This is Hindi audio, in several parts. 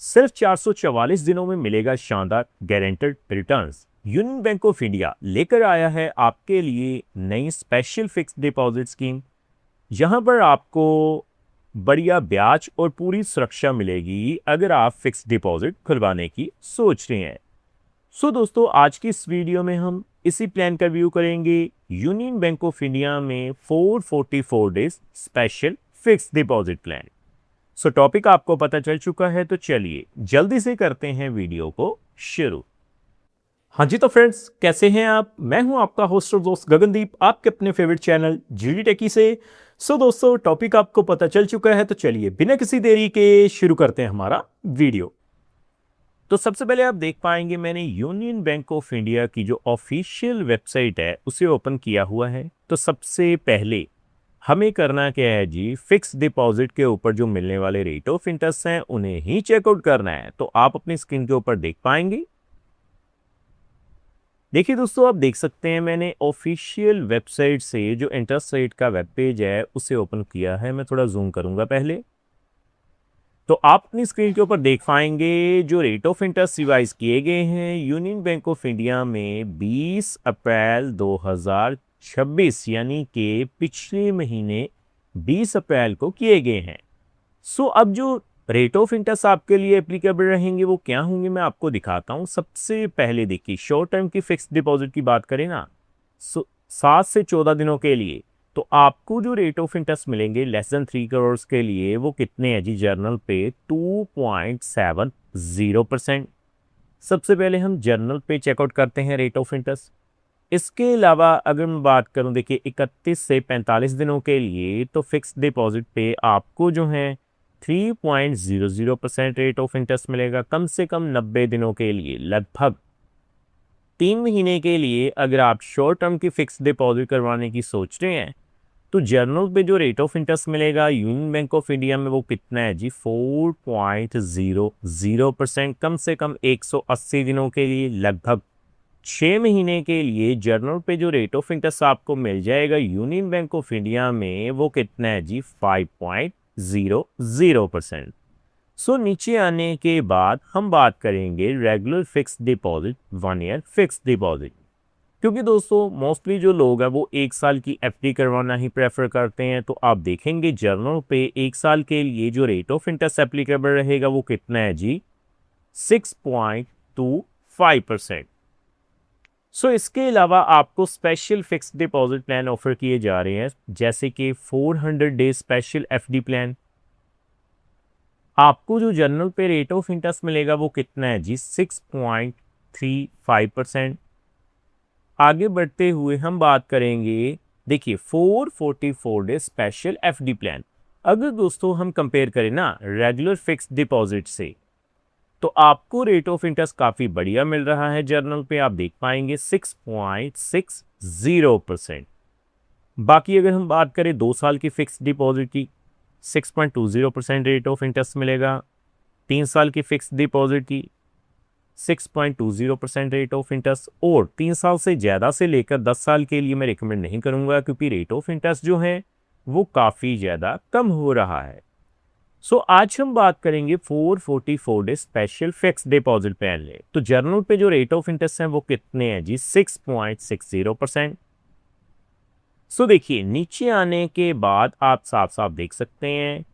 सिर्फ 444 दिनों में मिलेगा शानदार guaranteed returns. Union bank of India लेकर आया है आपके लिए नई स्पेशल फिक्स डिपॉजिट स्कीम, जहां पर आपको बढ़िया ब्याज और पूरी सुरक्षा मिलेगी अगर आप फिक्स डिपॉजिट खुलवाने की सोच रहे हैं। सो दोस्तों, आज की इस वीडियो में हम इसी प्लान का व्यू करेंगे। यूनियन बैंक ऑफ इंडिया में 444 days special fix deposit plan. सो टॉपिक आपको पता चल चुका है, तो चलिए जल्दी से करते हैं वीडियो को शुरू। हाँ जी, तो फ्रेंड्स कैसे हैं आप? मैं हूं आपका होस्ट और दोस्त गगनदीप, आपके अपने फेवरेट चैनल जीडी टेकी से। सो दोस्तों, टॉपिक आपको पता चल चुका है, तो चलिए बिना किसी देरी के शुरू करते हैं हमारा वीडियो। तो सबसे पहले आप देख पाएंगे मैंने यूनियन बैंक ऑफ इंडिया की जो ऑफिशियल वेबसाइट है उसे ओपन किया हुआ है। तो सबसे पहले हमें करना क्या है जी, फिक्स डिपॉजिट के ऊपर जो मिलने वाले रेट ऑफ इंटरेस्ट हैं उन्हें ही चेकआउट करना है। तो आप अपनी स्क्रीन के ऊपर देख पाएंगे। देखिए दोस्तों, आप देख सकते हैं मैंने ऑफिशियल वेबसाइट से जो इंटरेस्ट रेट का वेब पेज है उसे ओपन किया है। मैं थोड़ा जूम करूंगा पहले, तो आप अपनी स्क्रीन के ऊपर देख पाएंगे जो रेट ऑफ इंटरेस्ट रिवाइज किए गए हैं यूनियन बैंक ऑफ इंडिया में 20 अप्रैल 2026 यानी कि पिछले महीने 20 अप्रैल को किए गए हैं। सो अब जो रेट ऑफ इंटरेस्ट आपके लिए एप्लीकेबल रहेंगे वो क्या होंगे, मैं आपको दिखाता हूं। सबसे पहले देखिए, शॉर्ट टर्म की फिक्स डिपॉजिट की बात करें ना, 7 से 14 दिनों के लिए, तो आपको जो रेट ऑफ इंटरेस्ट मिलेंगे लेस देन 3 करोड़ के लिए वो कितने हैं जी? जर्नल पे 2.70%। सबसे पहले हम जर्नल पे चेकआउट करते हैं रेट ऑफ इंटरेस्ट। इसके अलावा अगर मैं बात करूं, देखिए 31 से 45 दिनों के लिए तो फिक्स डिपॉजिट पे आपको जो है 3.00% रेट ऑफ इंटरेस्ट मिलेगा। कम से कम 90 दिनों के लिए, लगभग 3 महीने के लिए अगर आप शॉर्ट टर्म की फिक्स डिपॉजिट करवाने की सोच रहे हैं तो जर्नल पे जो रेट ऑफ इंटरेस्ट मिलेगा यूनियन बैंक ऑफ इंडिया में वो कितना है जी? 4.00%। कम से कम 180 दिनों के लिए, लगभग 6 महीने के लिए जर्नल पे जो रेट ऑफ इंटरेस्ट आपको मिल जाएगा यूनियन बैंक ऑफ इंडिया में वो कितना है जी? 5.00%। सो नीचे आने के बाद हम बात करेंगे regular fix deposit, 1 year fix deposit. क्योंकि दोस्तों मोस्टली जो लोग हैं वो 1 साल की एफडी करवाना ही प्रेफर करते हैं, तो आप देखेंगे जर्नल पे 1 साल के लिए जो रेट ऑफ इंटरेस्ट एप्लीकेबल रहेगा वो कितना है जी? 6.25%। सो इसके अलावा आपको special fix deposit plan offer किए जा रहे हैं, जैसे कि 400 डे स्पेशल एफडी प्लान। आपको जो जर्नल पे रेट ऑफ इंटरेस्ट मिलेगा वो कितना है जी? 6.35%। आगे बढ़ते हुए हम बात करेंगे, देखिए 444 डे स्पेशल एफडी प्लान। अगर दोस्तों हम कंपेयर करें ना रेगुलर फिक्स डिपॉजिट से, तो आपको रेट ऑफ इंटरेस्ट काफी बढ़िया मिल रहा है। जर्नल पे आप देख पाएंगे 6.60%। बाकी अगर हम बात करें 2 साल की फिक्स डिपॉजिट की, 6.20% रेट ऑफ इंटरेस्ट मिलेगा। 3 साल की फिक्स डिपॉजिट की 6.20% रेट ऑफ इंटरेस्ट, और 3 साल से ज़्यादा से लेकर 10 साल के लिए मैं रिकमेंड नहीं करूंगा, क्योंकि रेट ऑफ इंटरेस्ट जो है वो काफ़ी ज़्यादा कम हो रहा है। सो आज हम बात करेंगे 444 day special fix deposit plan ले। तो जर्नल पे जो रेट ऑफ इंटरेस्ट है वो कितने हैं जी? 6.60%। सो देखिए नीचे आने के बाद आप साफ साफ देख सकते हैं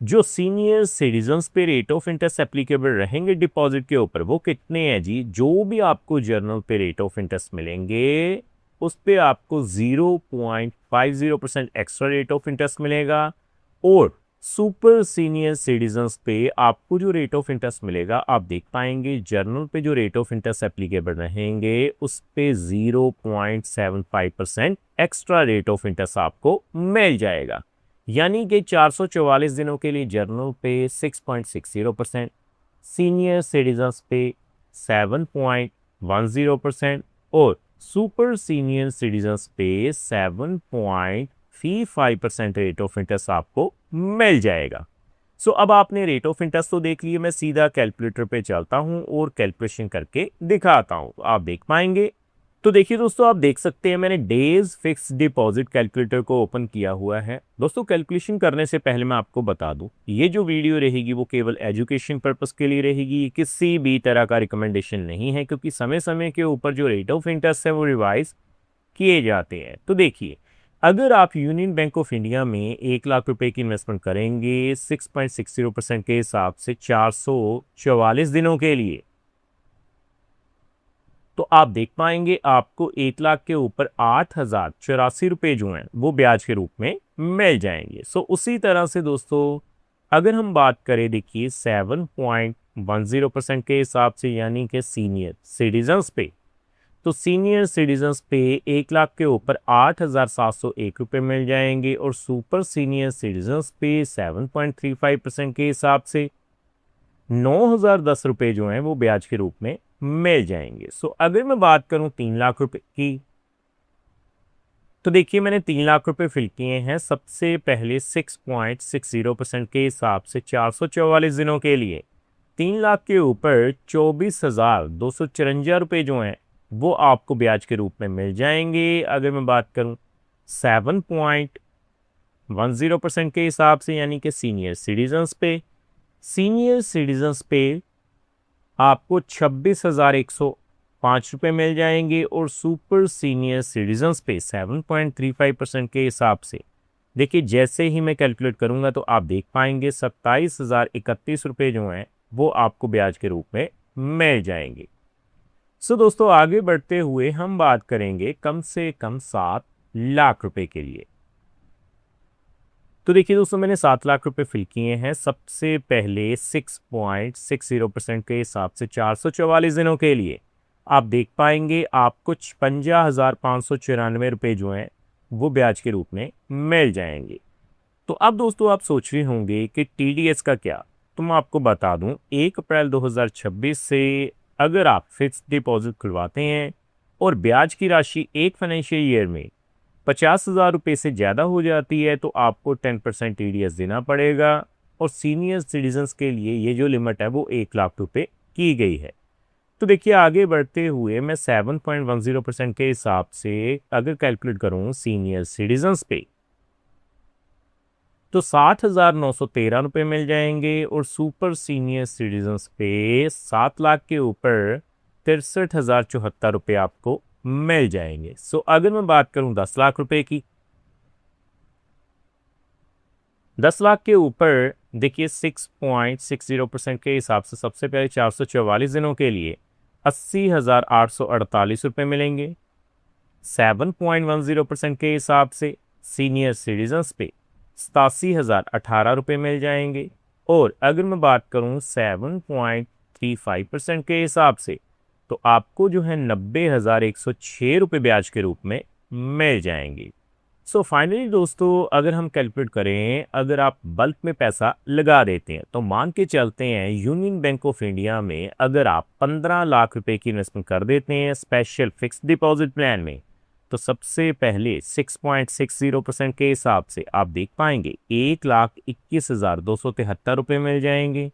जो सीनियर सिटीजन्स पे रेट ऑफ इंटरेस्ट एप्लीकेबल रहेंगे डिपॉजिट के ऊपर वो कितने हैं जी? जो भी आपको जर्नल पे रेट ऑफ इंटरेस्ट मिलेंगे उस पे आपको 0.50% एक्स्ट्रा रेट ऑफ इंटरेस्ट मिलेगा, और सुपर सीनियर सिटीजन्स पे आपको जो रेट ऑफ इंटरेस्ट मिलेगा आप देख पाएंगे जर्नल पे जो रेट ऑफ इंटरेस्ट एप्लीकेबल रहेंगे उस पे 0.75% एक्स्ट्रा रेट ऑफ इंटरेस्ट आपको मिल जाएगा। यानी कि 444 दिनों के लिए जर्नल पे 6.60%, सीनियर सिटीजन्स पे 7.10% और सुपर सीनियर सिटीजन्स पे 7.35% रेट ऑफ इंटरेस्ट आपको मिल जाएगा। सो अब आपने रेट ऑफ इंटरेस्ट तो देख लिए, मैं सीधा कैलकुलेटर पे चलता हूं और कैलकुलेशन करके दिखाता हूं। तो आप देख पाएंगे तो देखिए दोस्तों, आप देख सकते हैं मैंने डेज फिक्स डिपॉजिट कैलकुलेटर को ओपन किया हुआ है। दोस्तों, कैलकुलेशन करने से पहले मैं आपको बता दूं, ये जो वीडियो रहेगी वो केवल एजुकेशन पर्पस के लिए रहेगी। ये किसी भी तरह का रिकमेंडेशन नहीं है, क्योंकि समय समय के ऊपर जो रेट ऑफ इंटरेस्ट है वो रिवाइज किए जाते हैं। तो देखिए, अगर आप यूनियन बैंक ऑफ इंडिया में 1 लाख रुपए की इन्वेस्टमेंट करेंगे 6.60% के हिसाब से 444 दिनों के लिए, तो आप देख पाएंगे आपको 1 लाख के ऊपर 8,084 रुपये जो हैं वो ब्याज के रूप में मिल जाएंगे। सो उसी तरह से दोस्तों, अगर हम बात करें देखिए 7.10% के हिसाब से, यानी कि सीनियर सिटीजन्स पे, तो सीनियर सिटीजन्स पे 1 लाख के ऊपर 8,701 रुपये मिल जाएंगे, और सुपर सीनियर सिटीजन्स पे 7.35% के हिसाब से 9,010 रुपये जो हैं वो ब्याज के रूप में मिल जाएंगे। सो अगर मैं बात करूं 3 लाख रुपए की, तो देखिए मैंने 3 लाख रुपए फिल किए हैं सबसे पहले 6.60% के हिसाब से 444 दिनों के लिए। 3 लाख के ऊपर 24,254 रुपये जो हैं वो आपको ब्याज के रूप में मिल जाएंगे। अगर मैं बात करूं 7.10% के हिसाब से, यानी कि सीनियर सिटीजन्स पे आपको 26,105 रुपये मिल जाएंगे, और सुपर सीनियर सिटीजन्स पे 7.35% के हिसाब से, देखिए जैसे ही मैं कैलकुलेट करूंगा तो आप देख पाएंगे 27,031 रुपये जो हैं वो आपको ब्याज के रूप में मिल जाएंगे। सो दोस्तों, आगे बढ़ते हुए हम बात करेंगे कम से कम 7 लाख रुपए के लिए। तो देखिए दोस्तों, मैंने 7 लाख रुपए फिल किए हैं सबसे पहले 6.60% के हिसाब से 444 दिनों के लिए। आप देख पाएंगे आपको 55,594 रुपये जो हैं वो ब्याज के रूप में मिल जाएंगे। तो अब दोस्तों, आप सोच रहे होंगे कि TDS का क्या, तो मैं आपको बता दूं, 1 अप्रैल 2026 से अगर आप फिक्स्ड डिपॉजिट खुलवाते हैं और ब्याज की राशि एक फाइनेंशियल ईयर में 50,000 रुपये से ज़्यादा हो जाती है तो आपको 10% TDS देना पड़ेगा, और सीनियर सिटीजन्स के लिए ये जो लिमिट है वो 1 लाख रुपये की गई है। तो देखिए, आगे बढ़ते हुए मैं 7.10% के हिसाब से अगर कैलकुलेट करूँ सीनियर सिटीजन्स पे, तो 60,913 रुपये मिल जाएंगे, और सुपर सीनियर सिटीजन्स पे 7 लाख के ऊपर 63,074 रुपये आपको मिल जाएंगे। सो अगर मैं बात करूं 10 लाख रुपए की, 10 लाख के ऊपर देखिए 6.60% के हिसाब से सबसे पहले 444 दिनों के लिए 80,848 रुपये मिलेंगे। 7.10% के हिसाब से सीनियर सिटीजन्स पे 87,018 रुपये मिल जाएंगे, और अगर मैं बात करूं 7.35% के हिसाब से, तो आपको जो है 90,106 रुपये ब्याज के रूप में मिल जाएंगे। सो फाइनली दोस्तों, अगर हम कैलकुलेट करें, अगर आप बल्क में पैसा लगा देते हैं, तो मान के चलते हैं यूनियन बैंक ऑफ इंडिया में अगर आप 15 लाख रुपए की इन्वेस्टमेंट कर देते हैं स्पेशल फिक्स्ड डिपॉजिट प्लान में, तो सबसे पहले 6.60% के हिसाब से आप देख पाएंगे 1,21,273 रुपये मिल जाएंगे।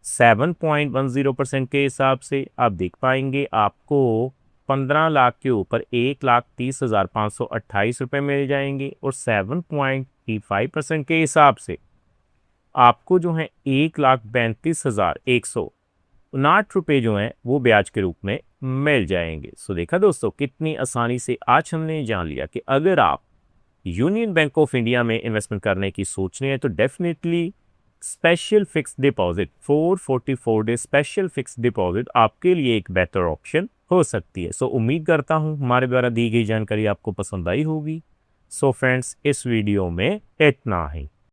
7.10% के हिसाब से आप देख पाएंगे आपको 15 लाख के ऊपर 1,30,528 रुपये मिल जाएंगे, और 7.35% के हिसाब से आपको जो है 1,32,159 जो हैं वो ब्याज के रूप में मिल जाएंगे। सो देखा दोस्तों, कितनी आसानी से आज हमने जान लिया कि अगर आप यूनियन बैंक ऑफ इंडिया में इन्वेस्टमेंट करने की सोच रहे हैं तो definitely special fixed deposit 444 day special fixed deposit आपके लिए एक बेहतर ऑप्शन हो सकती है। सो उम्मीद करता हूं हमारे द्वारा दी गई जानकारी आपको पसंद आई होगी। सो फ्रेंड्स, इस वीडियो में इतना ही।